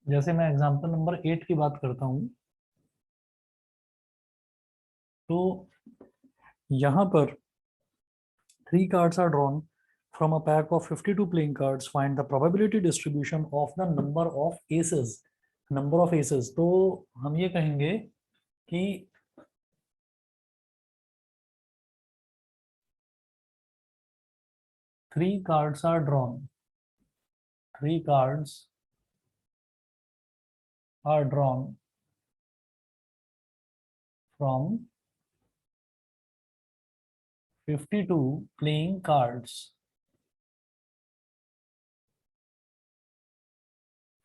जैसे मैं example number 8 की बात करता हूँ, तो यहाँ पर 3 cards are drawn from a pack of 52 playing cards. Find the probability distribution of the number of aces. Number of aces. तो हम ये कहेंगे कि 3 cards are drawn. 3 cards are drawn from 52 playing cards.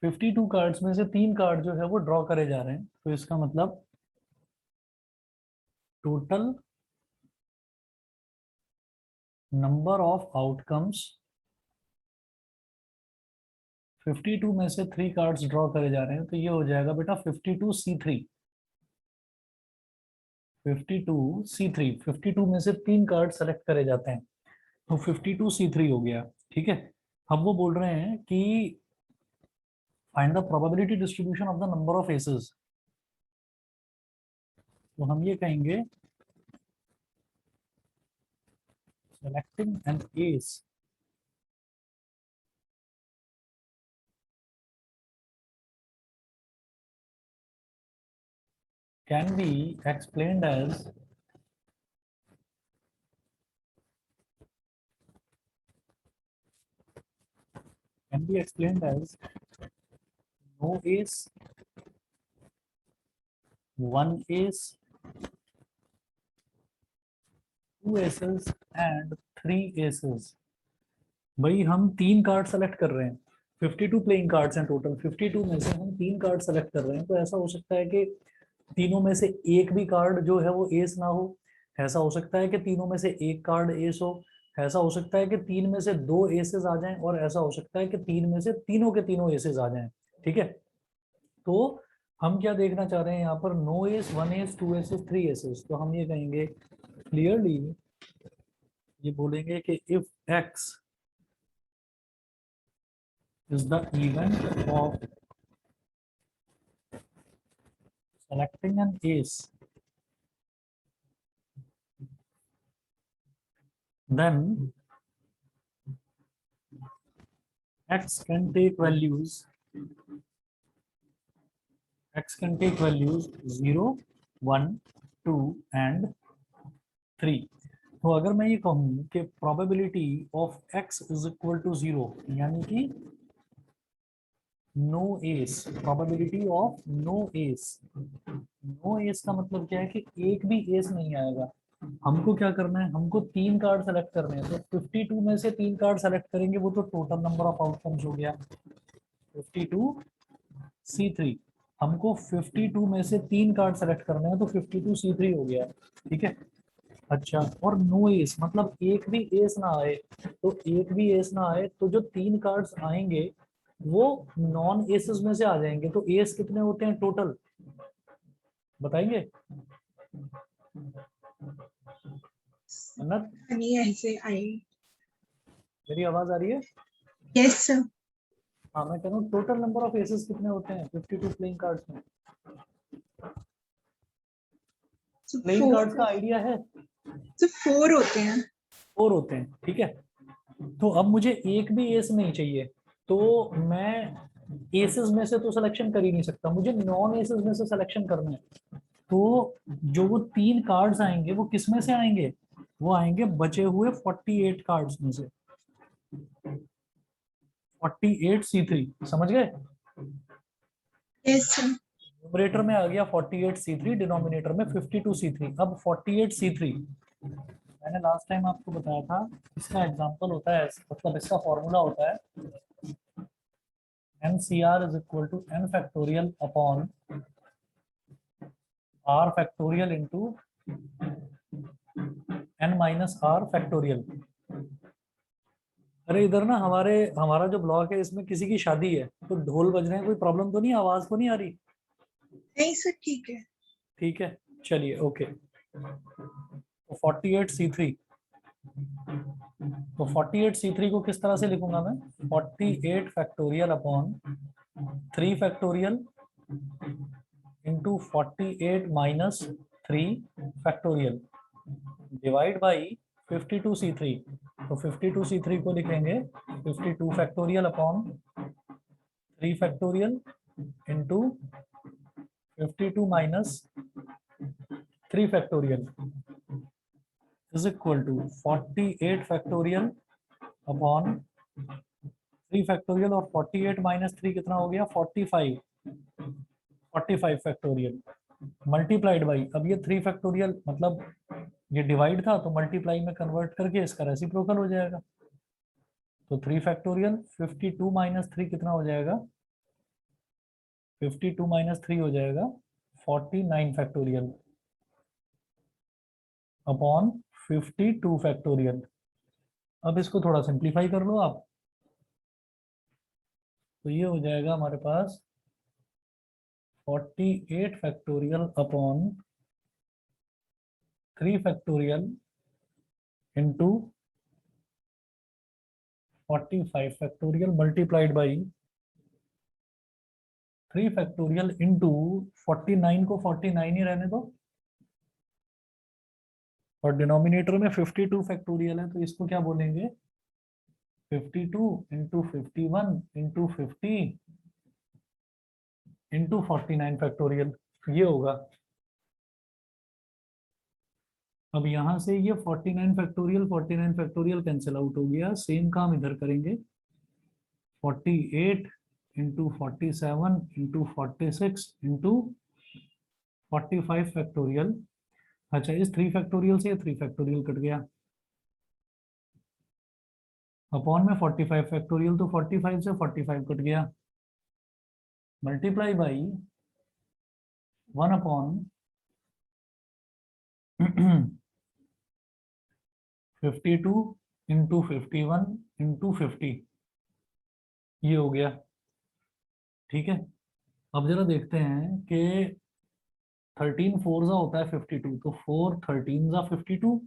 52 cards में से 3 card जो है वो ड्रॉ करे जा रहे हैं, तो इसका मतलब टोटल नंबर ऑफ आउटकम्स 52 में से 3 कार्ड्स ड्रॉ करे जा रहे हैं, तो ये हो जाएगा बेटा 52C3। 52C3, 52 में से 3 कार्ड सेलेक्ट करे जाते हैं, तो 52C3 हो गया। ठीक है, अब वो बोल रहे हैं कि find the probability distribution of the number of aces. तो हम ये कहेंगे selecting an ace can be explained as no ace, one ace, 2 aces and 3 aces। भाई हम 3 कार्ड सेलेक्ट कर रहे हैं, 52 प्लेइंग कार्ड्स हैं टोटल, 52 में से हम 3 कार्ड सेलेक्ट कर रहे हैं, तो ऐसा हो सकता है कि तीनों में से एक भी कार्ड जो है वो एस ना हो, ऐसा हो सकता है कि तीनों में से एक कार्ड एस हो, ऐसा हो सकता है कि 3 में से 2 एसेस आ जाएं, और ऐसा हो सकता है कि 3 में से तीनों के तीनों एसेस आ जाएं। ठीक है, तो हम क्या देखना चाह रहे हैं यहाँ पर, no ace, 1 ace, 2 aces, 3 aces. तो हम ये कहेंगे क्लियरली, ये बोलेंगे कि if x is the event of selecting an ace, then x can take values 0, 1, 2 and 3। तो अगर मैं ये कहूँ कि probability of x is equal to 0, यानी कि no ace, probability of no ace, no ace का मतलब क्या है कि एक भी एस नहीं आएगा। हमको क्या करना है, हमको 3 कार्ड सेलेक्ट करने हैं, तो 52 में से 3 कार्ड सेलेक्ट करेंगे, वो तो टोटल नंबर ऑफ आउटकम्स हो गया 52C3। हमको 52 में से 3 कार्ड सेलेक्ट करने हैं, तो 52C3 हो गया। ठीक है, अच्छा, और नो एस मतलब एक भी एस ना आए, तो एक भी एस ना आए तो जो 3 कार्ड्स आएंगे वो नॉन एसेस में से आ जाएंगे। तो एस कितने होते हैं टोटल, बताएंगे अन्नत? नहीं ऐसे आई। मेरी आवाज आ रही है? Yes sir. हाँ, मैं कह रहा हूँ टोटल नंबर ऑफ एसेस कितने होते हैं 52 प्लेइंग कार्ड्स में? प्लेइंग कार्ड्स का आइडिया है? तो 4 होते हैं। 4 होते हैं। ठीक है, तो अब मुझे एक भी एस नहीं चाहिए, तो मैं एसेस में से तो सिलेक्शन कर ही नहीं सकता, मुझे नॉन एसेस में से सिलेक्शन करना है। तो जो वो 3 कार्ड्स आएंगे वो किस में से आएंगे, वो आएंगे बचे हुए 48 कार्ड्स में से, 48C3। समझ गए? Yes sir. न्यूमरेटर में आ गया 48C3, डिनोमिनेटर में 52C3। अब 48C3 मैंने लास्ट टाइम आपको बताया था, इसका एग्जांपल होता है, मतलब इसका फॉर्मूला होता है NCR is equal to n factorial upon r factorial into n minus r factorial। अरे इधर ना हमारा जो ब्लॉक है इसमें किसी की शादी है, तो ढोल बज रहे हैं, कोई प्रॉब्लम तो नहीं, आवाज तो नहीं आ रही? नहीं सर ठीक है। ठीक है, चलिए ओके। तो 48C3, तो 48C3 को किस तरह से लिखूंगा मैं, 48 factorial upon 3 factorial into 48 minus 3 factorial divide by 52c3। तो 52c3 को लिखेंगे 52 factorial upon 3 factorial into 52 minus 3 factorial is equal to 48 factorial upon 3 factorial, और 48 माइनस 3 कितना हो गया 45 फैक्टोरियल मल्टीप्लाइड बाई, अब ये 3 फैक्टोरियल मतलब ये डिवाइड था तो मल्टीप्लाई में कन्वर्ट करके इसका रेसिप्रोकल हो जाएगा। तो 3 फैक्टोरियल 52 माइनस 3 कितना हो जाएगा 52 माइनस 3 हो जाएगा 49 फैक्टोरियल अपॉन 52 फैक्टोरियल। अब इसको थोड़ा सिंप्लीफाई कर लो आप, तो ये हो जाएगा हमारे पास 48 factorial upon 3 factorial into 45 factorial multiplied by 3 factorial into 49 को 49 ही रहने दो, और डिनोमिनेटर में 52 फैक्टोरियल है तो इसको क्या बोलेंगे 52 इंटू 51 इंटू 50 इंटू 49 फैक्टोरियल, ये होगा। अब यहां से ये 49 फैक्टोरियल कैंसिल आउट हो गया, सेम काम इधर करेंगे 48 इंटू 47 इंटू 46 इंटू 45 फैक्टोरियल। अच्छा, इस 3 फैक्टोरियल से 3 फैक्टोरियल कट गया, अपॉन में 45 फैक्टोरियल, तो 45 से 45 कट गया, multiply by 1 upon 52 into 51 into 50, ये हो गया। ठीक है, अब जरा देखते हैं कि 13 4 जा होता है 52, तो 4 13 जा 52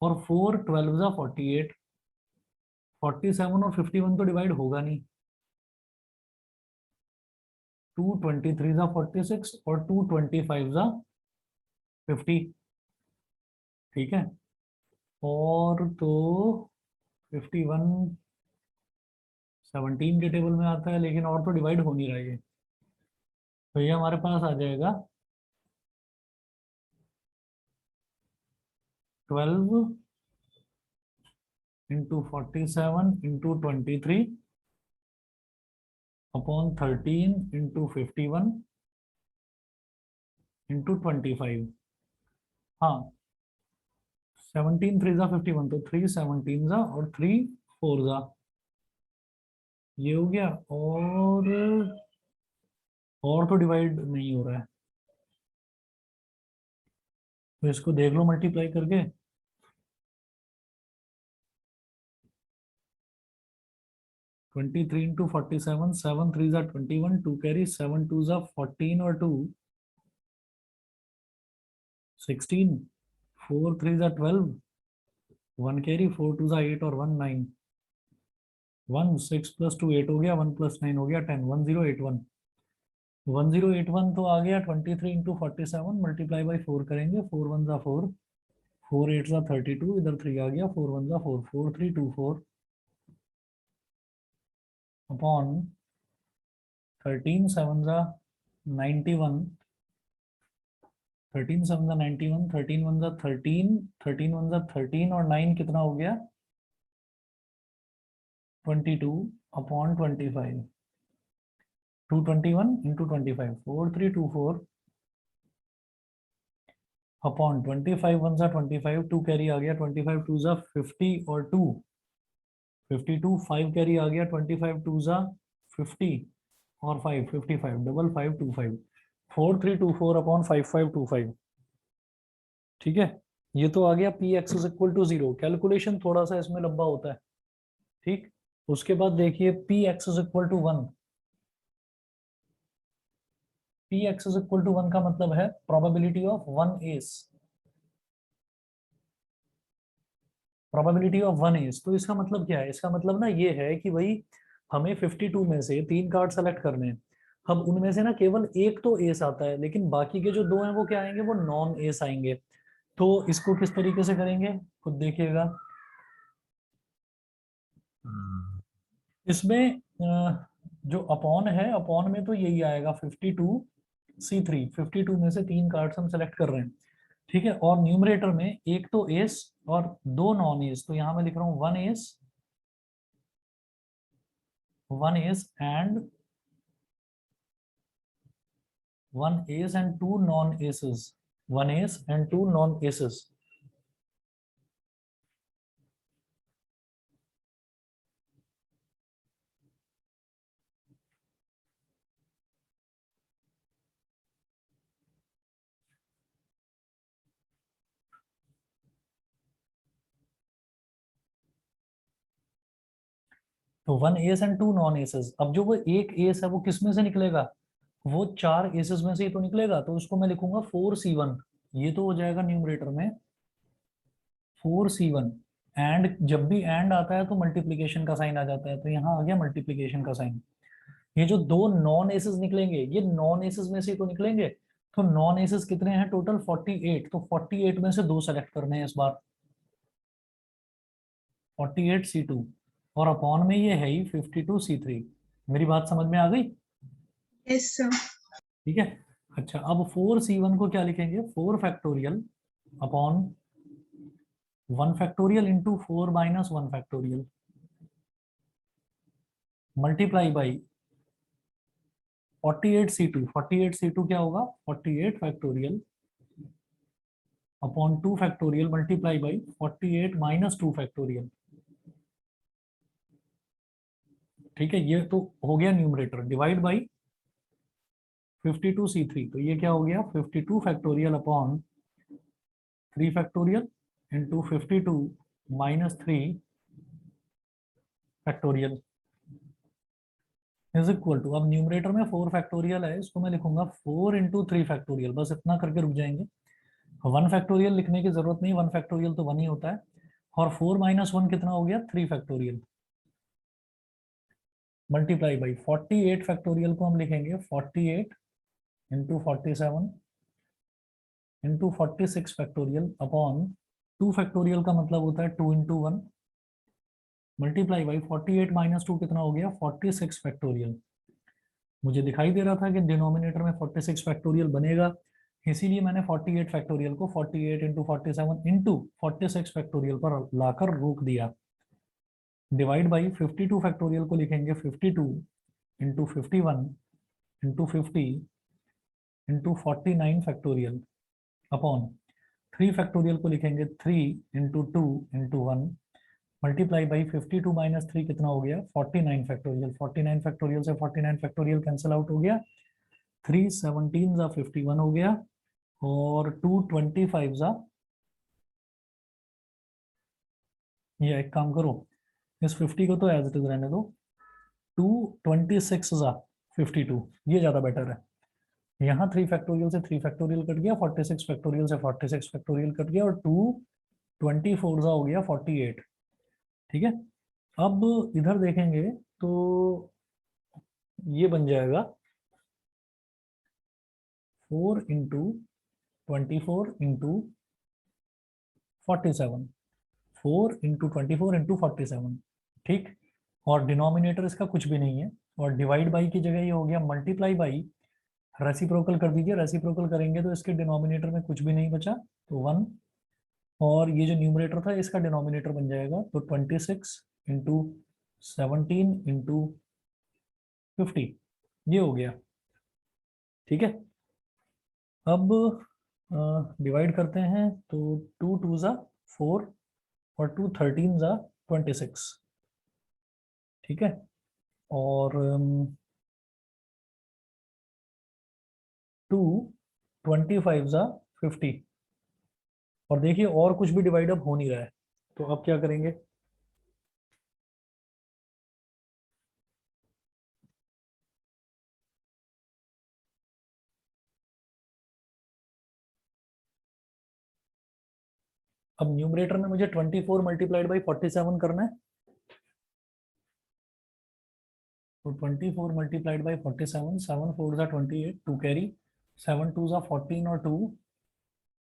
और 4 12 जा 48, 47 और 51 तो डिवाइड होगा नहीं, 2 23 जा 46 और 2 25 जा 50। ठीक है, और तो 51 17 के टेबल में आता है, लेकिन और तो डिवाइड हो नहीं रहा है, तो ये हमारे पास आ जाएगा 12 into 47 into 23 upon 13 into 51 into 25। हाँ, 17 3 जा 51, तो 3 17 जा और 3 4 जा, ये हो गया। और तो डिवाइड नहीं हो रहा है, तो इसको देख लो मल्टीप्लाई करके, 23 इंटू 47, 7 3 जा 21, 2 कैरी, 7 2 जा 14 और 2 16, 4 3 जा 12, 1 कैरी, 4 2 जा 8 और 1 9, 1 6 प्लस 2 8 हो गया, 1 प्लस 9 हो गया 10, 1081। 1081 तो आ गया 23 इंटू 47 मल्टीप्लाई बाई 4 करेंगे, 4 1 जा 4, 4 8 जा 32, इधर 3 आ गया, 4 1 जा 4, 4 3 2 4 अपॉन 13 7 जा 91, 13 7 जा 91, 13 1 जा 13, 13 1 जा 13 और 9 कितना हो गया 22 अपॉन 25, 221 इंटू 25, 4 3 2 4 अपॉन 25 1 जा 25, 2 कैरी आ गया, 25 2 जा 50 और 2 52, 5 कैरी आ गया, 25 2 जा 50 और 5 55, डबल 5 2 5, 4 3 2 4 अपॉन 5 5 2 5। ठीक है, ये तो आ गया p x is equal to 0। Calculation थोड़ा सा इसमें लंबा होता है। ठीक, उसके बाद देखिए p x is equal to 1। P x is equal to 1 का मतलब है probability of 1 ace, probability of 1 ace. तो इसका मतलब क्या है, इसका मतलब ना ये है कि भाई हमें 52 में से 3 कार्ड सेलेक्ट करने हैं। अब उनमें से ना केवल एक तो एस आता है, लेकिन बाकी के जो 2 हैं वो क्या आएंगे, वो नॉन एस आएंगे। तो इसको किस तरीके से करेंगे खुद देखिएगा। इसमें जो अपॉन है, अपॉन में तो यही आएगा 52 C3, 52 में से 3 कार्ड्स हम सेलेक्ट कर रहे हैं, ठीक है। और न्यूमरेटर में एक तो एस और 2 नॉन एस, तो यहां मैं लिख रहा हूं 1 ace and 1 ace and 2 non aces, 1 ace and 2 non aces. तो 1 एस एंड 2 नॉन एसेस। अब जो वो एक एस है वो किस में से निकलेगा, वो 4 एसेस में से ही तो निकलेगा, तो उसको मैं लिखूंगा 4C1। ये तो हो जाएगा न्यूमरेटर में 4C1। एंड जब भी एंड आता है तो मल्टीप्लीकेशन का साइन आ जाता है, तो यहाँ आ गया मल्टीप्लीकेशन का साइन। ये जो 2 नॉन एसेस निकलेंगे, ये नॉन एसेस में से ही तो निकलेंगे। तो नॉन एसेस कितने हैं टोटल, 48। तो 48 में से 2 सेलेक्ट करने हैं इस बार, 48C2। और अपॉन में ये है ही 52C3। मेरी बात समझ में आ गई? Yes sir. ठीक है। अच्छा, अब 4C1 को क्या लिखेंगे, 4 factorial upon 1 factorial into 4 minus 1 factorial multiply by 48C2। 48C2 क्या होगा, 48 factorial upon 2 factorial multiply by 48 minus 2 factorial. ठीक है, ये तो हो गया न्यूमरेटर, डिवाइड बाई 52C3। तो ये क्या हो गया, 52 factorial upon 3 factorial into 52 minus 3 factorial is equal to, अब न्यूमरेटर में 4 फैक्टोरियल है, इसको मैं लिखूंगा 4 इंटू 3 फैक्टोरियल। बस इतना करके रुक जाएंगे, 1 फैक्टोरियल लिखने की जरूरत नहीं, 1 फैक्टोरियल तो 1 ही होता है। और 4 माइनस 1 कितना हो गया, 3 फैक्टोरियल मल्टीप्लाई बाई 48 फैक्टोरियल को हम लिखेंगे 48 into 47 into 46 factorial upon 2 factorial का मतलब होता है 2 इंटू 1 मल्टीप्लाई बाई 48 माइनस 2 कितना हो गया, 46 फैक्टोरियल। मुझे दिखाई दे रहा था कि डिनोमिनेटर में 46 फैक्टोरियल बनेगा, इसीलिए मैंने 48 फैक्टोरियल को 48 इंटू 47 इंटू 46 फैक्टोरियल पर लाकर रोक दिया। डिवाइड बाई 52 फैक्टोरियल को लिखेंगे 52 into 51 into 50 into 49 factorial upon 3 factorial को लिखेंगे 3 into 2 into 1 multiply by 52 minus 3 कितना हो गया, 49 फैक्टोरियल। 49 फैक्टोरियल से 49 फैक्टोरियल कैंसिल आउट हो गया, 3 17 जा 51 हो गया, और 2 25 जा, ये एक काम करो, इस 50 को तो एज इट इज रहने दो, 2 26 जा 52, ये ज्यादा बेटर है। यहाँ 3 फैक्टोरियल से 3 फैक्टोरियल कट गया, 46 फैक्टोरियल से 46 फैक्टोरियल कट गया, और 2 24 जा हो गया 48। ठीक है, अब इधर देखेंगे तो ये बन जाएगा 4 इंटू 24 इंटू 47, 4 इंटू 24 इंटू 47। ठीक, और डिनोमिनेटर इसका कुछ भी नहीं है, और डिवाइड बाई की जगह ये हो गया मल्टीप्लाई बाई, रेसिप्रोकल कर दीजिए, रेसिप्रोकल करेंगे तो इसके डिनोमिनेटर में कुछ भी नहीं बचा, तो 1। और ये जो न्यूमरेटर था इसका डिनोमिनेटर बन जाएगा, तो 26 इंटू 17 इंटू 50, ये हो गया। ठीक है, अब डिवाइड करते हैं, तो 2 2 जा 4 और 2 13 जा 26। ठीक है, और 2 25 जा 50। और देखिए और कुछ भी डिवाइड अब हो नहीं रहा है, तो अब क्या करेंगे, अब न्यूमरेटर में मुझे 24 मल्टीप्लाइड बाई 47 करना है, तो 24 मल्टीप्लाइड बाई 47, 7 4 जा 28, 2 कैरी, 7 2 जा 14 और 2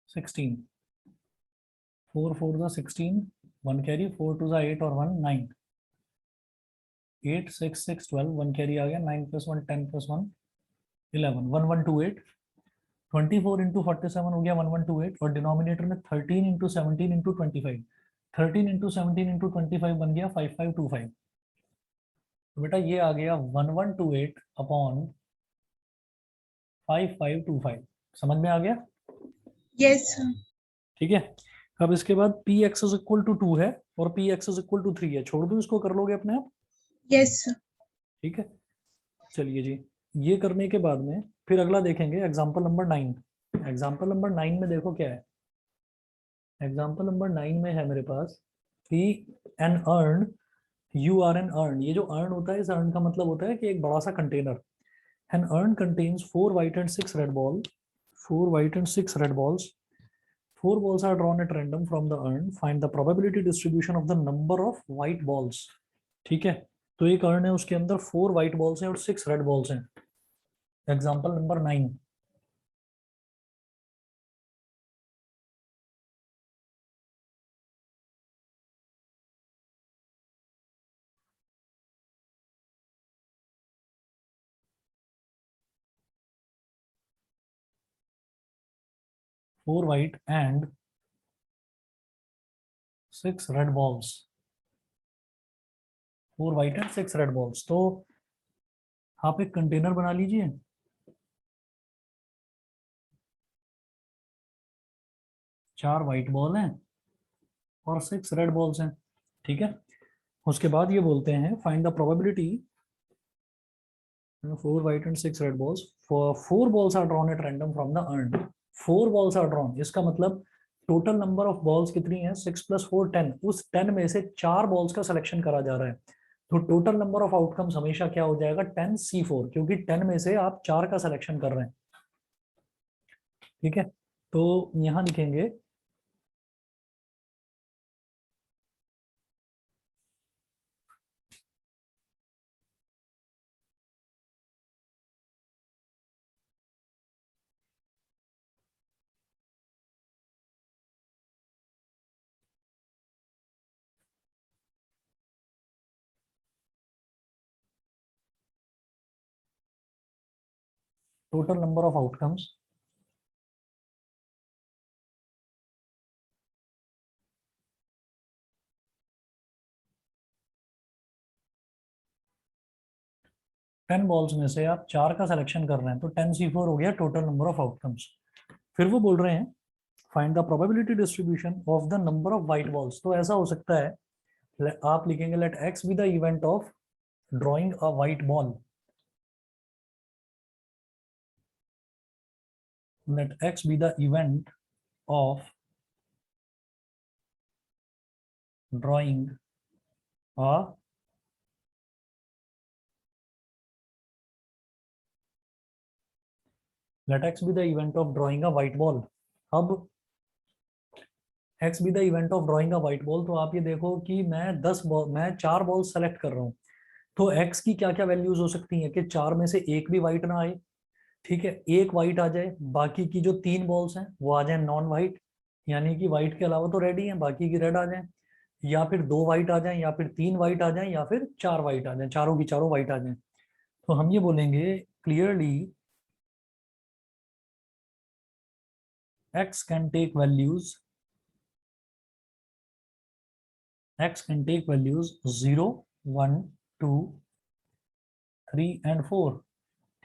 16, 4 4 जा 16, 1 कैरी, 4 2 जा 8 और 1 9, 8 6 6 12, 1 कैरी आ गया, 9 + 1 10 + 1 11, 1128, 24 इंटू 47 हो गया 1128, और डिनोमिनेटर में 13 इंटू 17 इंटू 25, 13 इंटू 17 इंटू 25 बन गया 5525। तो बेटा ये आ गया 1128 अपॉन 5525। समझ में आ गया? Yes sir. ठीक है। अब इसके बाद p x is equal to 2 है और p x is equal to 3 है, छोड़ दो इसको, कर लोगे अपने आप। Yes sir. ठीक है, चलिए जी, ये करने के बाद में फिर अगला देखेंगे एग्जाम्पल नंबर 9। एग्जाम्पल नंबर 9 में देखो क्या है। एग्जाम्पल नंबर 9 में है मेरे पास कि an urn, U R N urn. ये जो अर्न होता है, इस अर्न का मतलब होता है कि एक बड़ा सा container. An urn contains 4 white and 6 red ball, 4 white and 6 red balls. 4 balls are drawn at random from the urn. Find the probability distribution of the number of white balls. ठीक है, तो एक अर्न है, उसके अंदर 4 white balls हैं और 6 red balls हैं। Example number 9। Four white and 6 red balls, 4 white and 6 red balls। तो आप एक कंटेनर बना लीजिए। 4 white बॉल हैं और 6 रेड बॉल्स हैं। ठीक है, उसके बाद ये बोलते हैं find the probability, 4 white and 6 red balls, for 4 balls are drawn at random from the urn। 4 balls are drawn, इसका मतलब टोटल नंबर ऑफ बॉल्स कितनी है, 6 + 4 10। उस 10 में से 4 बॉल्स का सिलेक्शन करा जा रहा है, तो टोटल नंबर ऑफ आउटकम्स हमेशा क्या हो जाएगा, 10C4, क्योंकि 10 में से आप 4 का सिलेक्शन कर रहे हैं। ठीक है, तो यहां लिखेंगे total number of outcomes ten balls में से आप 4 का सिलेक्शन कर रहे हैं, तो 10C4 हो गया टोटल नंबर ऑफ आउटकम्स। फिर वो बोल रहे हैं find the probability distribution of the number of white balls. तो ऐसा हो सकता है, आप लिखेंगे let x be the event of drawing a white ball, let x be the event of drawing a let x be the event of drawing a white ball। अब x be the event of drawing a white ball, तो आप ये देखो कि मैं 4 ball select कर रहा हूँ, तो x की क्या क्या वैल्यूज हो सकती हैं कि 4 में से एक भी व्हाइट ना आए। ठीक है, एक व्हाइट आ जाए, बाकी की जो 3 बॉल्स हैं वो आ जाए नॉन व्हाइट, यानी कि व्हाइट के अलावा तो रेड ही है, बाकी की रेड आ जाए, या फिर 2 व्हाइट आ जाए, या फिर 3 व्हाइट आ जाए, या फिर 4 व्हाइट आ जाए, चारों की चारों व्हाइट आ जाए। तो हम ये बोलेंगे clearly x can take values, x can take values 0 1 2 3 and 4।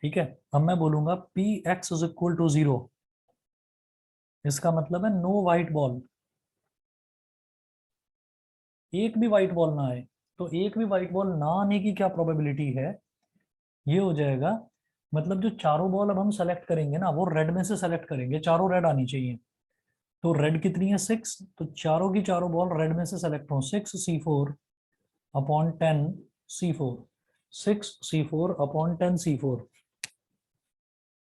ठीक है, अब मैं बोलूंगा p x is equal to 0, इसका मतलब है नो व्हाइट बॉल, एक भी व्हाइट बॉल ना आए। तो एक भी व्हाइट बॉल ना आने की क्या प्रोबेबिलिटी है, ये हो जाएगा, मतलब जो चारों बॉल अब हम सेलेक्ट करेंगे ना, वो रेड में से सेलेक्ट करेंगे, चारों रेड आनी चाहिए। तो रेड कितनी है, 6, तो चारों की चारों बॉल रेड में से सेलेक्ट हो, 6C4 upon 10C4, 6C4 upon 10C4।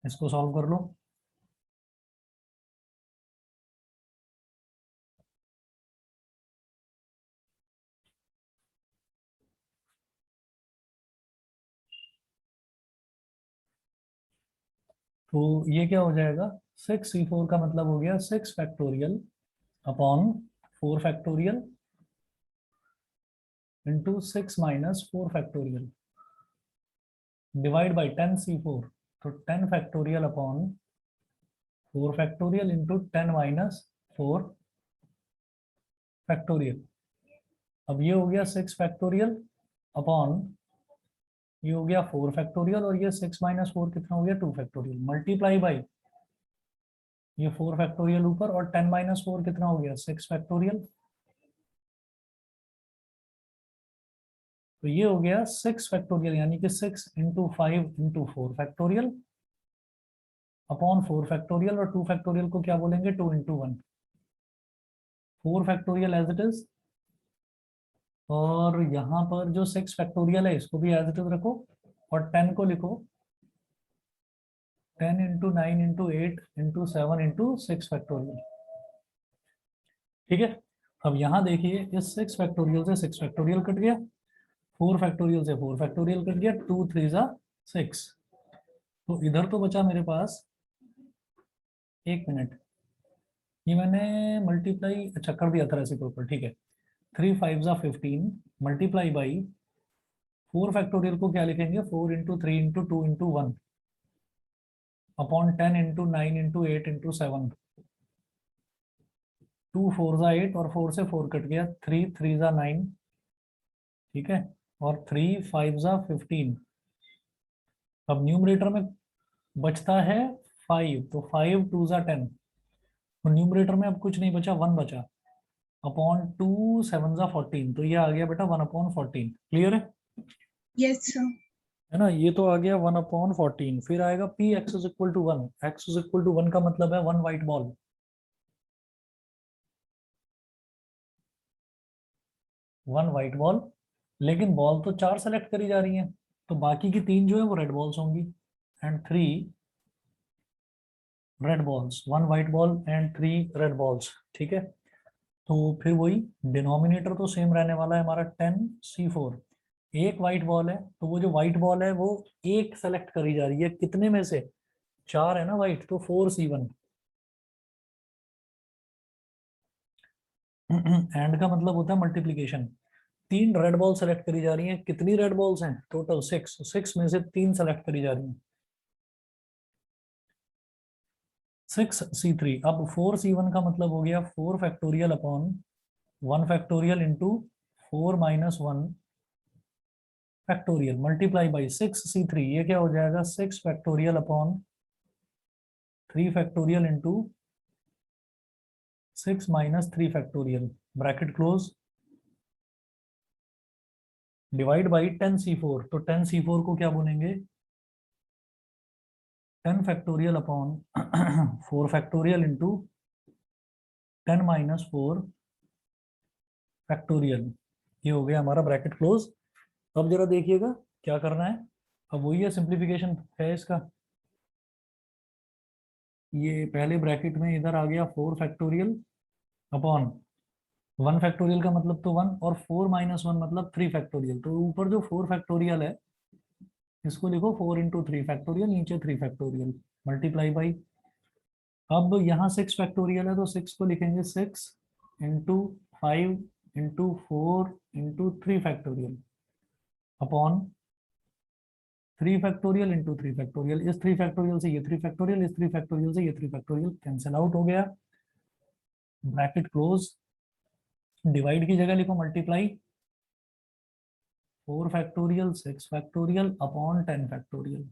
इसको सॉल्व कर लो। तो ये क्या हो जाएगा, 6c4 का मतलब हो गया 6 factorial upon 4 factorial into 6 minus 4 factorial divide by 10c4, तो 10 factorial upon 4 factorial into 10 minus 4 factorial. अब ये हो गया 6 फैक्टोरियल अपॉन ये हो गया 4 फैक्टोरियल, और ये 6 माइनस 4 कितना हो गया 2 फैक्टोरियल, मल्टीप्लाई बाई ये 4 फैक्टोरियल ऊपर, और 10 माइनस 4 कितना हो गया 6 फैक्टोरियल। तो ये हो गया 6 फैक्टोरियल, यानी कि 6 into 5 into 4 factorial upon 4 factorial, और 2 फैक्टोरियल को क्या बोलेंगे 2 into 1, 4 factorial as it is. और यहाँ पर जो 6 फैक्टोरियल है इसको भी एज इट इज रखो, और 10 को लिखो 10 into 9 into 8 into 7 into 6 factorial. ठीक है, अब यहाँ देखिए इस 6 फैक्टोरियल से 6 फैक्टोरियल कट गया, 4 फैक्टोरियल से 4 फैक्टोरियल कट गया, 2 3 जा 6। तो इधर तो बचा मेरे पास, एक मिनट, ये मैंने मल्टीप्लाई अच्छा कर दिया था रेसिप्रोकल, ठीक है। 3 5 जा 15 मल्टीप्लाई बाई 4 फैक्टोरियल को क्या लिखेंगे 4 into 3 into 2 into 1 upon 10 into 9 into 8 into 7, 2 4 जा 8 और 4 से 4 कट गया, 3 3 जा 9, ठीक है, और 3 5 जा 15। अब न्यूमरेटर में बचता है 5, तो 5 2 जा 10, तो न्यूमरेटर में अब कुछ नहीं बचा, 1 बचा, अपॉन 2 7 जा 14, तो ये आ गया बेटा 1 अपॉन 14। क्लियर है? Yes, sir. है ना, ये तो आ गया 1 अपॉन 14। फिर आएगा p x is equal to 1, x is equal to 1 का मतलब है 1 वाइट बॉल, 1 वाइट बॉल, लेकिन बॉल तो 4 सेलेक्ट करी जा रही हैं, तो बाकी की 3 जो है वो रेड बॉल्स होंगी, and 3 red balls, 1 white ball and 3 red balls. ठीक है, तो फिर वही डिनोमिनेटर तो सेम रहने वाला है हमारा 10c4। एक वाइट बॉल है, तो वो जो वाइट बॉल है वो एक सेलेक्ट करी जा रही है, कितने में से 4 है ना वाइट, तो 4c1। एंड का मतलब होता है मल्टीप्लीकेशन। 3 रेड बॉल सेलेक्ट करी जा रही हैं, कितनी रेड बॉल्स हैं टोटल 6, 6 में से 3 सेलेक्ट करी जा रही हैं, 6c3। अब 4c1 का मतलब हो गया 4 factorial upon 1 factorial into 4 minus 1 factorial multiply by 6c3, ये क्या हो जाएगा 6 factorial upon 3 factorial into 6 minus 3 factorial bracket close divide by 10c4, तो 10c4 को क्या बोलेंगे 10 factorial upon 4 factorial into 10 minus 4 factorial, ये हो गया हमारा ब्रैकेट क्लोज। अब जरा देखिएगा क्या करना है, अब वही है सिंप्लीफिकेशन है इसका। ये पहले ब्रैकेट में इधर आ गया 4 फैक्टोरियल अपॉन 1 फैक्टोरियल का मतलब तो 1, और 4 माइनस 1 मतलब 3 फैक्टोरियल, तो ऊपर जो 4 फैक्टोरियल है इसको लिखो 4 इंटू 3 फैक्टोरियल, नीचे 3 फैक्टोरियल मल्टीप्लाई बाई, अब यहाँ 6 फैक्टोरियल है तो 6 को लिखेंगे 6 into 5 into 4 into 3 factorial upon 3 factorial into 3 factorial, इस 3 फैक्टोरियल से ये 3 फैक्टोरियल, इस 3 फैक्टोरियल से ये 3 फैक्टोरियल कैंसिल आउट हो गया, ब्रैकेट क्लोज, डिवाइड की जगह लिखो multiply, 4 factorial 6 factorial upon 10 factorial.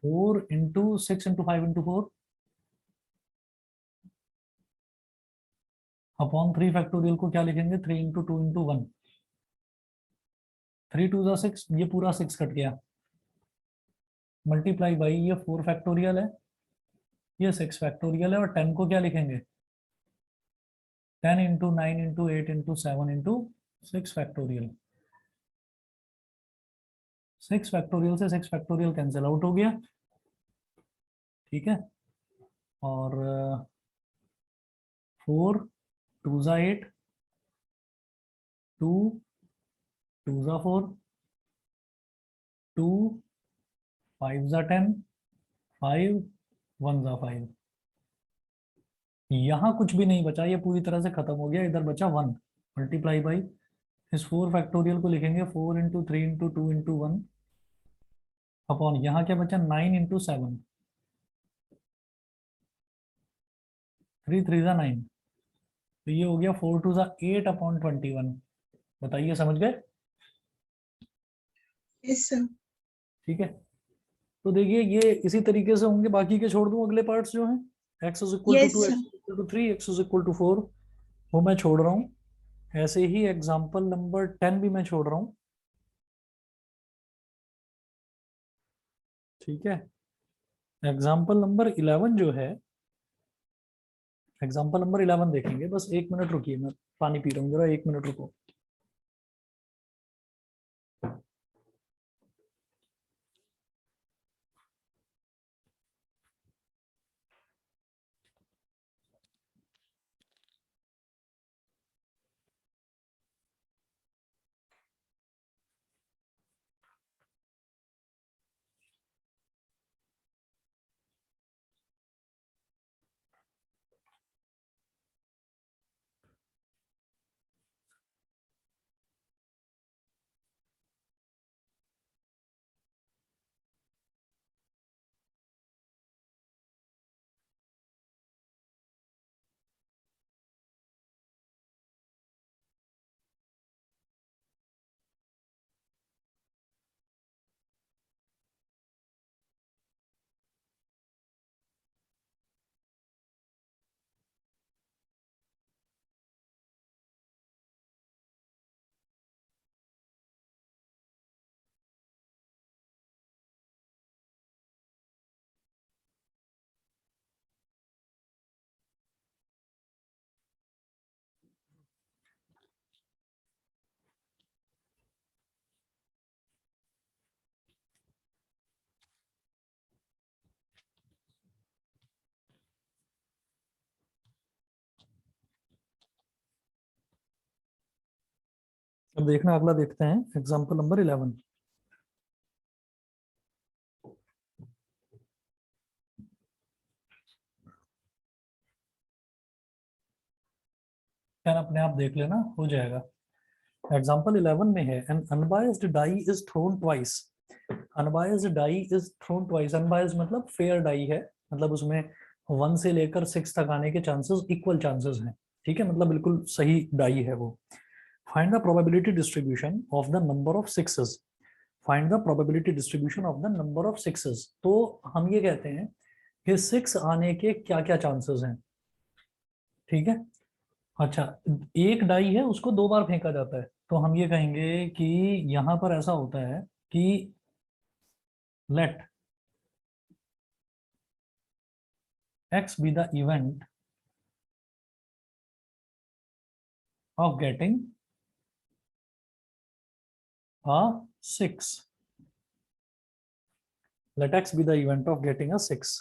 Four into 6 into 5 into 4 upon 3 factorial को क्या लिखेंगे 3 इंटू 2 इंटू 1, 3 2 जा 6, ये पूरा 6 कट गया, मल्टीप्लाई बाई ये 4 फैक्टोरियल है, ये 6 फैक्टोरियल है, और 10 को क्या लिखेंगे 10 into 9 into 8 into 7 into 6 factorial, 6 factorial से 6 फैक्टोरियल कैंसिल आउट हो गया। ठीक है, और 4 2 जा 8, 2 2 जा 4, 2 5 जा 10, 5 1 जा 5। यहाँ कुछ भी नहीं बचा, ये पूरी तरह से खत्म हो गया, इधर बचा 1 मल्टीप्लाई बाई इस 4 फैक्टोरियल को लिखेंगे 4 इंटू 3 इंटू 2 इंटू 1 अपॉन यहाँ क्या बचा 9 इंटू 7, 3 3 जा 9, तो ये हो गया 4 2 जा 8 अपॉन 21। बताइए समझ गए? yes sir, ठीक है, तो देखिए ये इसी तरीके से होंगे, बाकी के छोड़ दूं अगले पार्ट्स जो हैं, x is equal to yes 2, sir, x is equal to 3, x is equal to 4, वो मैं छोड़ रहा हूँ। ऐसे ही एग्जाम्पल नंबर 10 भी मैं छोड़ रहा हूँ। ठीक है, एग्जाम्पल नंबर 11 जो है, एग्जाम्पल नंबर 11 देखेंगे। बस 1 मिनट रुकिए, मैं पानी पी रहा हूँ जरा, 1 मिनट रुको। अब देखना, अगला देखते हैं एग्जाम्पल नंबर 11। क्या अपने आप देख लेना, हो जाएगा। एग्जाम्पल 11 में है an unbiased die is thrown twice. Unbiased die is thrown twice, unbiased मतलब फेयर डाई है, मतलब उसमें 1 से लेकर 6 तक आने के चांसेस इक्वल चांसेस हैं। ठीक है, मतलब बिल्कुल सही डाई है वो। Find the probability distribution of the number of sixes. Find the probability distribution of the number of sixes. तो हम ये कहते हैं कि 6 आने के क्या क्या चांसेस हैं। ठीक है, अच्छा, एक डाई है उसको 2 बार फेंका जाता है, तो हम ये कहेंगे कि यहां पर ऐसा होता है कि late x be the event of getting a 6. Let x be the event of getting a 6.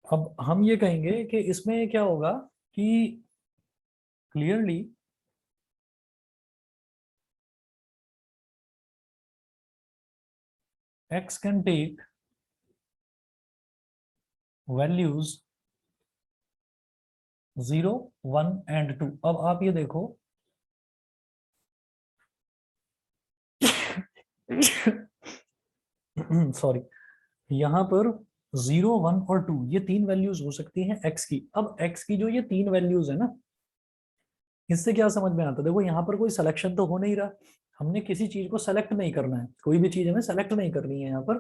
अब हम ये कहेंगे कि इसमें क्या होगा कि clearly x can take values 0, 1 and 2। अब आप ये देखो सॉरी, यहाँ पर 0, 1 और 2 ये 3 वैल्यूज हो सकती हैं x की। अब x की जो ये 3 वैल्यूज है ना, इससे क्या समझ में आता है, देखो यहाँ पर कोई सिलेक्शन तो हो नहीं रहा, हमने किसी चीज को सेलेक्ट नहीं करना है, कोई भी चीज हमें सेलेक्ट नहीं करनी है यहाँ पर।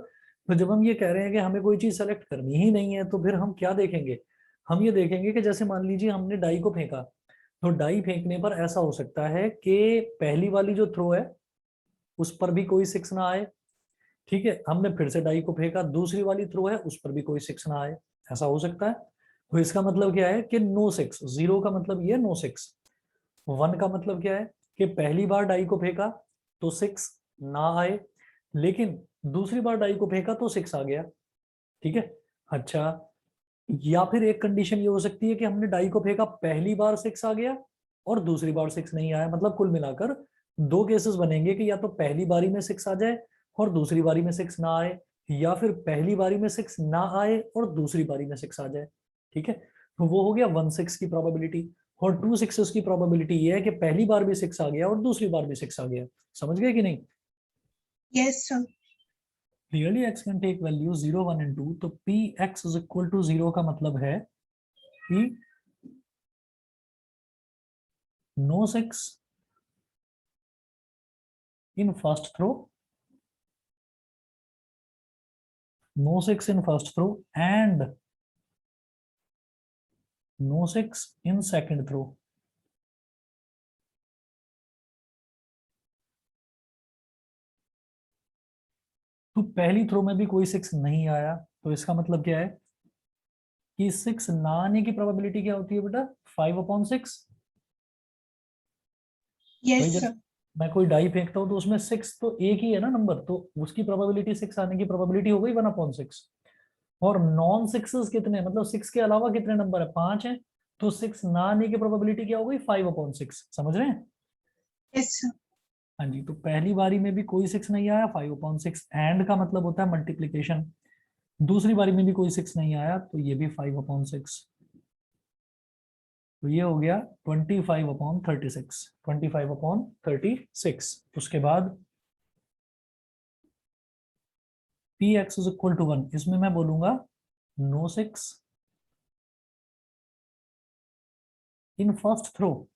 तो जब हम ये कह रहे हैं कि हमें कोई चीज सेलेक्ट करनी ही नहीं है, तो फिर हम क्या देखेंगे, हम ये देखेंगे कि जैसे मान लीजिए हमने डाई को फेंका, तो डाई फेंकने पर ऐसा हो सकता है कि पहली वाली जो थ्रो है उस पर भी कोई 6 ना आए। ठीक है, हमने फिर से डाई को फेंका, दूसरी वाली थ्रो है उस पर भी कोई 6 ना आए, ऐसा हो सकता है। तो इसका मतलब क्या है कि नो 6, 0 का मतलब ये नो 6, 1 का मतलब क्या है कि पहली बार डाई को फेंका तो 6 ना आए, लेकिन दूसरी बार डाई को फेंका तो 6 आ गया। ठीक है, अच्छा, या फिर एक कंडीशन ये हो सकती है कि हमने डाई को फेंका, पहली बार 6 आ गया और दूसरी बार 6 नहीं आया, मतलब कुल मिलाकर दो केसेस बनेंगे कि या तो पहली बारी में 6 आ जाए और दूसरी बारी में 6 ना आए, या फिर पहली बारी में 6 ना आए और दूसरी बारी में 6 आ जाए। ठीक है, तो वो हो गया 1/6 की प्रोबेबिलिटी। और 2/6 की प्रोबेबिलिटी ये है कि पहली बार भी 6 आ गया और दूसरी बार भी 6 आ गया। समझ गए कि नहीं? Yes, sir. Clearly x can take value 0, 1 and 2। तो px इज इक्वल टू 0 का मतलब है कि no 6 in first throw, no 6 in first throw and no 6 in second throw। तो पहली थ्रो में भी कोई 6 नहीं आया, तो इसका मतलब क्या है कि 6 ना आने की प्रोबेबिलिटी क्या होती है बेटा? 5/6। भाई Yes, जब sir. मैं कोई डाई फेंकता हूँ तो उसमें 6 तो एक ही है ना नंबर, तो उसकी प्रोबेबिलिटी 6 आने की प्रोबेबिलिटी हो गई 1/6। और नॉन सिक्सेस कितने, मतलब 6 के अलावा कितने नंबर है? 5 है। तो 6 ना आने की प्रोबेबिलिटी क्या हो गई? 5/6। समझ रहे हैं? Yes, sir. हाँ जी, तो पहली बारी में भी कोई 6 नहीं आया, 5/6। एंड का मतलब होता है मल्टीप्लीकेशन। दूसरी बारी में भी कोई 6 नहीं आया, तो ये भी 5/6। तो ये हो गया 25/36। 25/36। उसके बाद p x is equal to 1, इसमें मैं बोलूंगा no 6 in first throw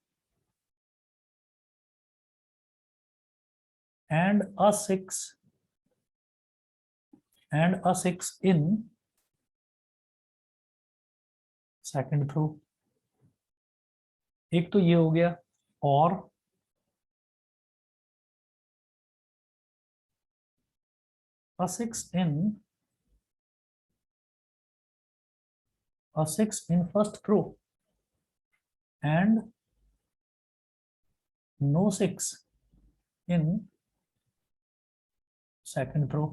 and a 6 in second throw। एक तो ये हो गया, और a 6 in first throw and no 6 in second throw।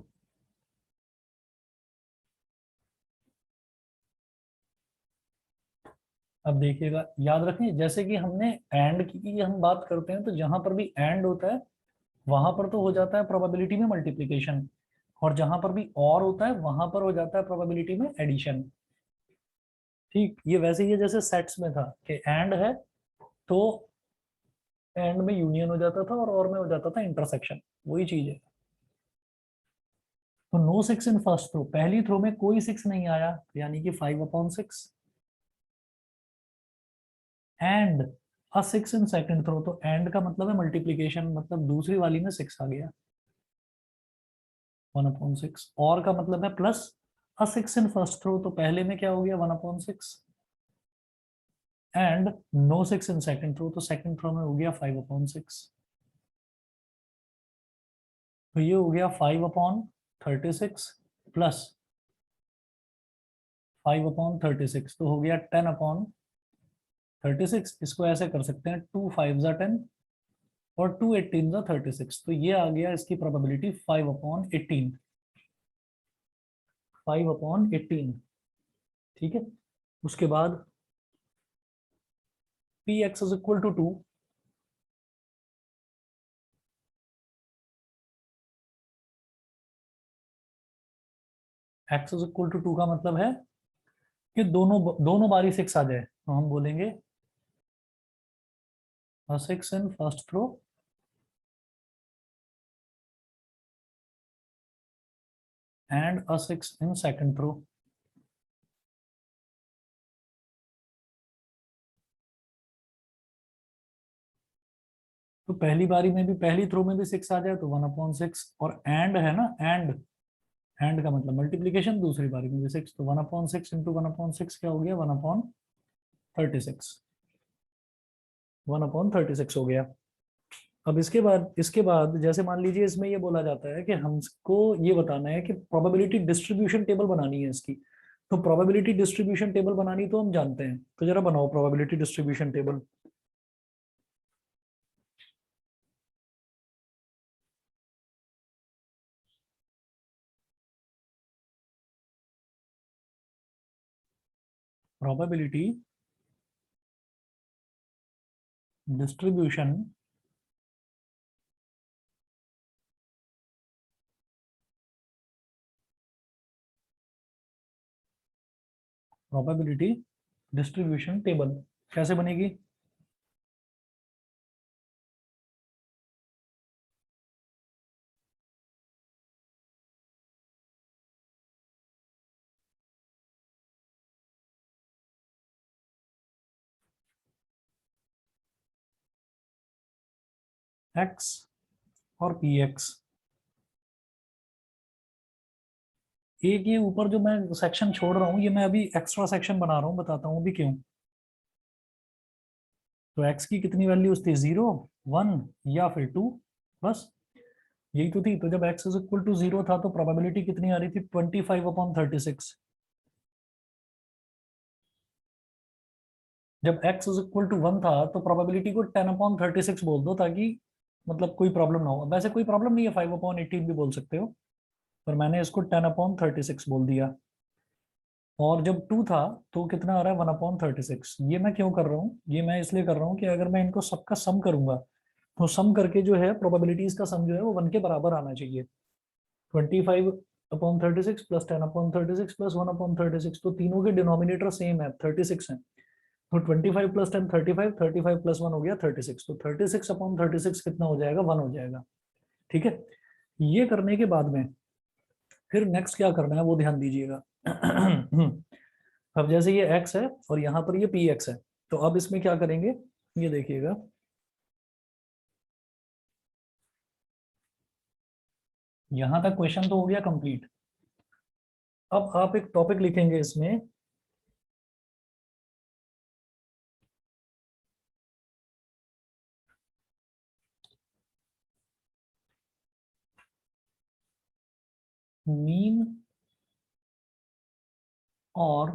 अब देखिएगा, याद रखें जैसे कि हमने एंड की हम बात करते हैं, तो जहां पर भी एंड होता है वहां पर तो हो जाता है प्रोबेबिलिटी में मल्टीप्लिकेशन, और जहां पर भी और होता है वहां पर हो जाता है प्रोबेबिलिटी में एडिशन। ठीक, ये वैसे ही है जैसे सेट्स में था कि एंड है तो एंड में यूनियन हो जाता था और में हो जाता था इंटरसेक्शन, वही चीज है। तो नो 6 इन फर्स्ट थ्रो, पहली थ्रो में कोई 6 नहीं आया, यानी कि 5/6। And a 6 in second throw, तो एंड का मतलब है मल्टीप्लीकेशन, मतलब दूसरी वाली में 6 आ गया 1/6। और का मतलब है plus a 6 in first throw, तो पहले में क्या हो गया 1/6। And no 6 in second throw, तो सेकंड थ्रो में हो गया 5/6। तो ये हो गया 5/36 प्लस 5/36, तो हो गया 10/36। इसको ऐसे कर सकते हैं 2 5 10 और 2 18 36। तो ये आ गया इसकी प्रोबेबिलिटी 5/18। 5/18। ठीक है, उसके बाद p x is equal to 2। X is equal to 2 का मतलब है कि दोनों दोनों बारी 6 आ जाए, तो हम बोलेंगे 6 in first throw and 6 in second throw. तो पहली बारी में भी पहली थ्रो में भी 6 आ जाए तो 1/6, और एंड है ना, एंड का मतलब मल्टीप्लीकेशन, दूसरी बारी में भी 6, तो 1/6 इंटू 1/6 क्या हो गया 1/36। 1/36 हो गया। अब इसके बाद जैसे मान लीजिए इसमें ये बोला जाता है कि हमको ये बताना है कि प्रोबेबिलिटी डिस्ट्रीब्यूशन टेबल बनानी है इसकी। तो प्रोबेबिलिटी डिस्ट्रीब्यूशन टेबल बनानी तो हम जानते हैं, तो जरा बनाओ probability distribution table. Probability distribution probability distribution table कैसे बनेगी? एक्स और पी एक्स, एक ये ऊपर जो मैं सेक्शन छोड़ रहा हूँ ये मैं अभी एक्स्ट्रा सेक्शन बना रहा हूँ, बताता हूँ अभी क्यों। तो एक्स की कितनी वैल्यूज थी, 0, 1 या फिर 2, बस यही तो थी। तो जब x इज इक्वल टू 0 था तो प्रोबेबिलिटी कितनी आ रही थी, 25/36। जब x इज इक्वल टू 1 था तो प्रोबेबिलिटी को 10/36 बोल दो, ताकि मतलब कोई प्रॉब्लम ना हो। वैसे कोई प्रॉब्लम नहीं है, 5/18 भी बोल सकते हो, पर मैंने इसको 10/36 बोल दिया। और जब 2 था तो कितना आ रहा है, 1/36। ये मैं क्यों कर रहा हूँ, ये मैं इसलिए कर रहा हूँ कि अगर मैं इनको सबका सम करूंगा तो सम करके जो है प्रोबेबिलिटीज का सम जो है वो 1 के बराबर आना चाहिए। 25/36 प्लस 10/36 प्लस 1/36, तो तीनों के डिनोमिनेटर सेम है, 36 है। तो 25 प्लस 10 35, 35 प्लस 1 हो गया 36, तो 36/36 कितना हो जाएगा, 1 हो जाएगा। ठीक है, ये करने के बाद में फिर नेक्स्ट क्या करना है वो ध्यान दीजिएगा। अब जैसे ये x है और यहाँ पर ये px है, तो अब इसमें क्या करेंगे, ये देखिएगा। यहां तक क्वेश्चन तो हो गया कंप्लीट। अब आप एक टॉपिक लिखेंगे इसमें, मीन और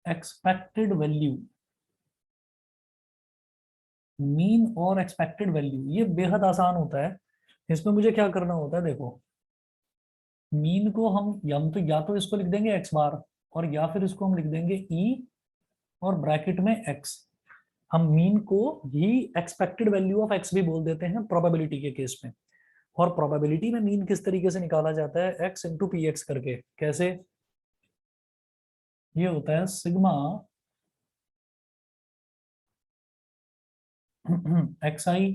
एक्सपेक्टेड वैल्यू। मीन और एक्सपेक्टेड वैल्यू ये बेहद आसान होता है। इसमें मुझे क्या करना होता है, देखो मीन को हम या तो इसको लिख देंगे x बार, और या फिर इसको हम लिख देंगे e और ब्रैकेट में x। हम मीन को ही एक्सपेक्टेड वैल्यू ऑफ x भी बोल देते हैं प्रोबेबिलिटी के केस में। और प्रोबेबिलिटी में मीन किस तरीके से निकाला जाता है, x इंटू पी एक्स करके। कैसे, ये होता है सिग्मा एक्स आई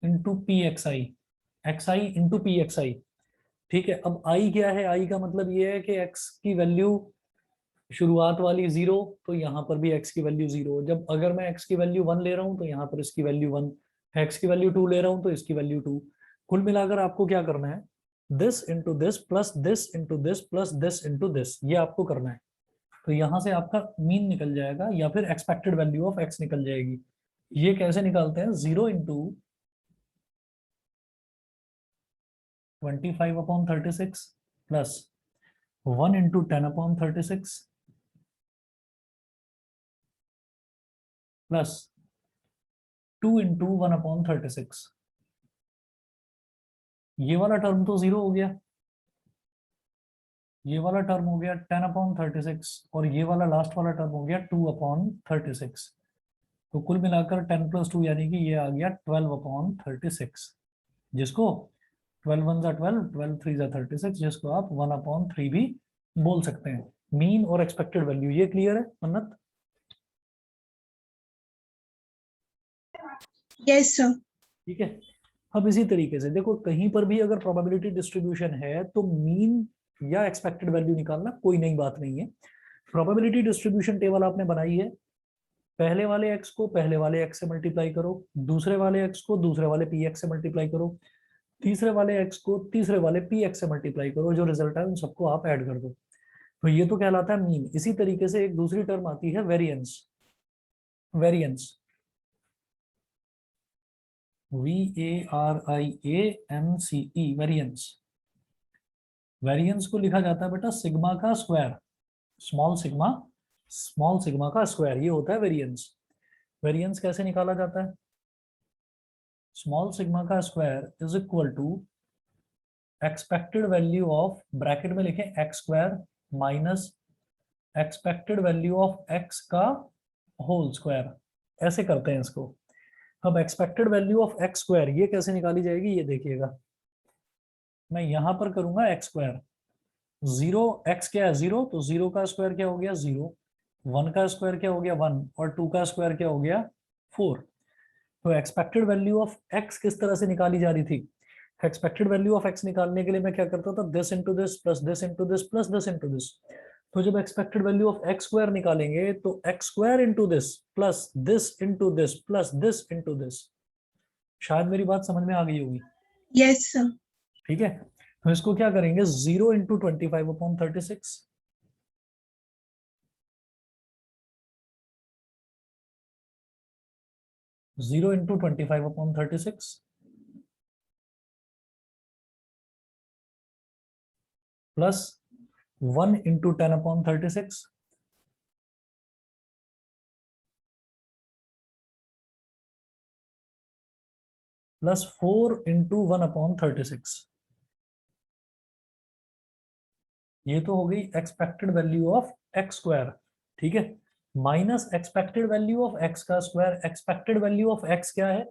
इंटू पी एक्स आई, एक्स आई इंटू पी एक्स आई। ठीक है, अब आई क्या है, आई का मतलब ये है कि x की वैल्यू शुरुआत वाली 0, तो यहाँ पर भी x की वैल्यू 0। जब अगर मैं x की वैल्यू 1 ले रहा हूँ तो यहाँ पर इसकी वैल्यू 1, x की वैल्यू 2 ले रहा हूँ तो इसकी वैल्यू 2। कुल मिलाकर आपको क्या करना है, this into this plus this into this plus this into this, ये आपको करना है। तो यहाँ से आपका मीन निकल जाएगा या फिर एक्सपेक्टेड वैल्यू ऑफ x निकल जाएगी। ये कैसे निकालते हैं, 0 into 25/36 plus 1 into 10/36 plus 2 into 1/36। ये वाला टर्म तो 0 हो गया, ये वाला टर्म हो गया 10/36, और ये वाला लास्ट वाला टर्म हो गया 2/36। तो कुल मिलाकर 10 प्लस 2 यानी कि ये आ गया 12/36, जिसको 12 1 जा 12, 12 3 जा 36, जिसको आप 1/3 भी बोल सकते हैं। मीन और एक्सपेक्टेड वैल्यू, ये क्लियर है मन्नत? Yes, sir. ठीक है, अब इसी तरीके से देखो कहीं पर भी अगर प्रोबेबिलिटी डिस्ट्रीब्यूशन है तो मीन या एक्सपेक्टेड वैल्यू निकालना कोई नई बात नहीं है। प्रोबेबिलिटी डिस्ट्रीब्यूशन टेबल आपने बनाई है, पहले वाले x को पहले वाले x से मल्टीप्लाई करो, दूसरे वाले x को दूसरे वाले px से मल्टीप्लाई करो, तीसरे वाले x को तीसरे वाले px से मल्टीप्लाई करो, जो रिजल्ट है उन सबको आप ऐड कर दो। तो ये तो कहलाता है मीन। इसी तरीके से एक दूसरी टर्म आती है variance. Variance, VARIANCE, variance. Variance को लिखा जाता है बेटा सिग्मा का स्क्वायर, स्मॉल सिग्मा का स्क्वायर, ये होता है वेरिएंस। वेरिएंस कैसे निकाला जाता है, स्मॉल सिग्मा का square is equal to expected value of, bracket में लिखें x square minus expected value of x का होल स्क्वायर, ऐसे करते हैं इसको। अब expected value of x square ये कैसे निकाली जाएगी, ये देखिएगा। मैं यहां पर करूंगा एक्स स्क्वायर, जीरो एक्स क्या है 0, तो 0 का स्क्वायर क्या हो गया 0, 1 का स्क्वायर क्या हो गया 1 और 2 का स्क्वायर क्या हो गया 4। तो एक्सपेक्टेड वैल्यू ऑफ एक्स किस तरह से निकाली जा रही थी? एक्सपेक्टेड वैल्यू ऑफ एक्स निकालने के लिए मैं क्या करता था, this into this plus this into this plus this into this. तो जब expected value of x square निकालेंगे तो x square into this plus this into this plus this into this. शायद मेरी बात समझ में आ गई होगी। Yes, sir. ठीक है, तो इसको क्या करेंगे 0 into 25/36, 0 into 25/36 plus 1 into 10/36 plus 4 into 1/36। ये तो हो गई expected value of x square. ठीक है, minus expected value of x का square. Expected value of x क्या है?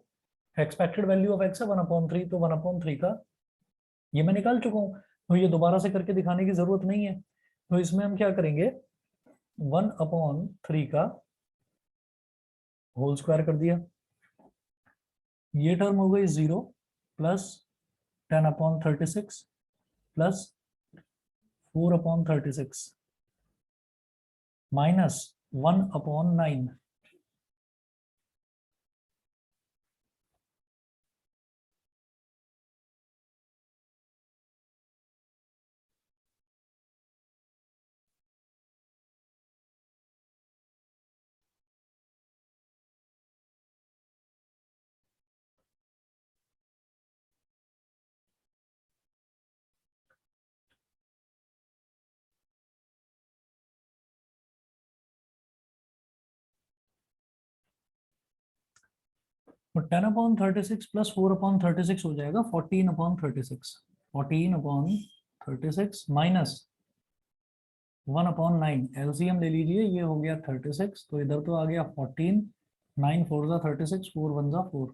एक्सपेक्टेड वैल्यू ऑफ एक्स है 1/3, तो 1/3 का ये मैं निकाल चुका हूँ, तो ये दोबारा से करके दिखाने की जरूरत नहीं है। तो इसमें हम क्या करेंगे 1/3 का होल स्क्वायर कर दिया, ये टर्म हो गई 0 प्लस 10/36 प्लस 4/36 माइनस 1/9। तो 10/36 प्लस 4/36 हो जाएगा 14/36, 14/36 माइनस 1/9। एलसीएम ले लीजिए, ये हो गया 36, तो इधर तो आ गया 14, 9 4 जा 36, 4 1 जा 4,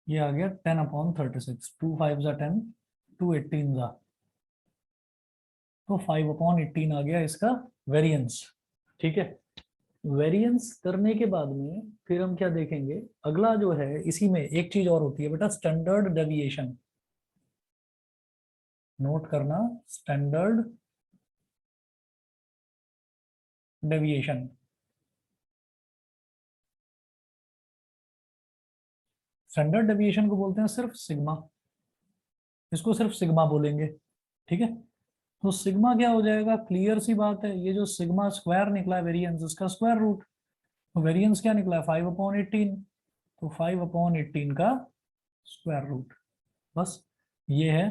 ये आ गया 10/36, 2 5 जा 10, 2 18 जा, तो 5/18 आ गया इसका वेरिएंस। ठीक है, वेरिएंस करने के बाद में फिर हम क्या देखेंगे, अगला जो है इसी में एक चीज और होती है बेटा, स्टैंडर्ड डेविएशन। नोट करना, स्टैंडर्ड डेविएशन। स्टैंडर्ड डेविएशन को बोलते हैं सिर्फ सिग्मा, इसको सिर्फ सिग्मा बोलेंगे। ठीक है, तो सिग्मा क्या हो जाएगा, क्लियर सी बात है, ये जो सिग्मा स्क्वायर निकला है वेरिएंस, इसका स्क्वायर रूट। तो वेरिएंस क्या निकला है 5/18, तो 5/18 का स्क्वायर रूट, बस ये है।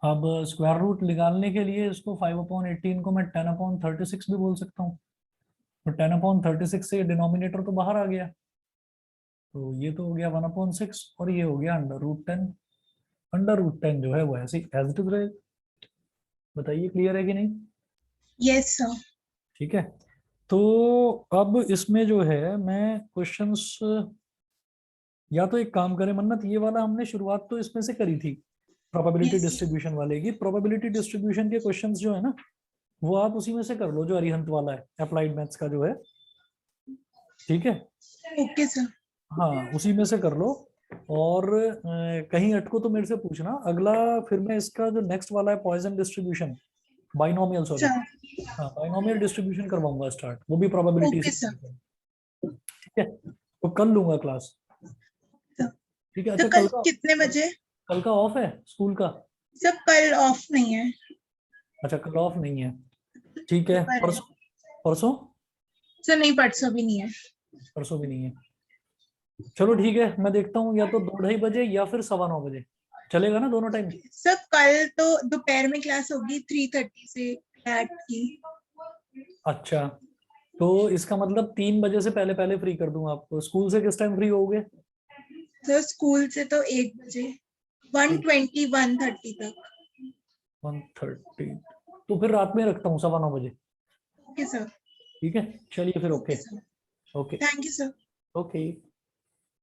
अब स्क्वायर रूट निकालने के लिए इसको 5/18 को मैं 10/36 भी बोल सकता हूँ, तो 10/36 से डिनोमिनेटर तो बाहर आ गया, तो ये तो हो गया 1/6 और ये हो गया √10। √10 जो है वो ऐसे एज इट इज रहेगा। बताइए क्लियर है कि नहीं? Yes, sir. ठीक है, तो अब इसमें जो है मैं क्वेश्चंस, या तो एक काम करें मन्नत, ये वाला हमने शुरुआत तो इसमें से करी थी प्रोबेबिलिटी Yes. डिस्ट्रीब्यूशन वाले की। प्रोबेबिलिटी डिस्ट्रीब्यूशन के क्वेश्चंस जो है ना, वो आप उसी में से कर लो जो अरिहंत वाला है, अप्लाइड मैथ्स का जो है। ठीक है, Okay, sir. हाँ उसी में से कर लो। और कहीं अटको तो मेरे से पूछना। अगला फिर मैं इसका जो नेक्स्ट वाला है Poisson distribution, binomial sorry, Sir. हाँ बाइनोमियल डिस्ट्रीब्यूशन करवाऊंगा स्टार्ट, वो भी प्रोबेबिलिटी Okay, से। sir. ठीक है, तो कल लूंगा क्लास। Sir. ठीक है, तो अच्छा कल कितने बजे? कल का ऑफ है स्कूल का? सब कल ऑफ नहीं है, अच्छा कल ऑफ नहीं है, ठीक है। पेपर है। परसों, परसों सर नहीं, परसों भी नहीं है। परसों भी नहीं है। चलो ठीक है, मैं देखता हूँ, या तो 2 ढाई बजे या फिर 9:15 बजे, चलेगा ना दोनों टाइम? सर कल तो दोपहर में क्लास होगी 3:30 से 8 की। अच्छा, तो इसका मतलब 3 बजे से पहले पहले फ्री कर दूंगा आपको। स्कूल से किस टाइम फ्री होगे? सर स्कूल से तो 1 बजे, 1:20 1:30 तक। 1:30, तो फिर रात में रखता हूँ 9:15 बजे। Okay sir. ठीक है, चलिए फिर, okay okay. Sir. Okay. Thank you sir. Okay.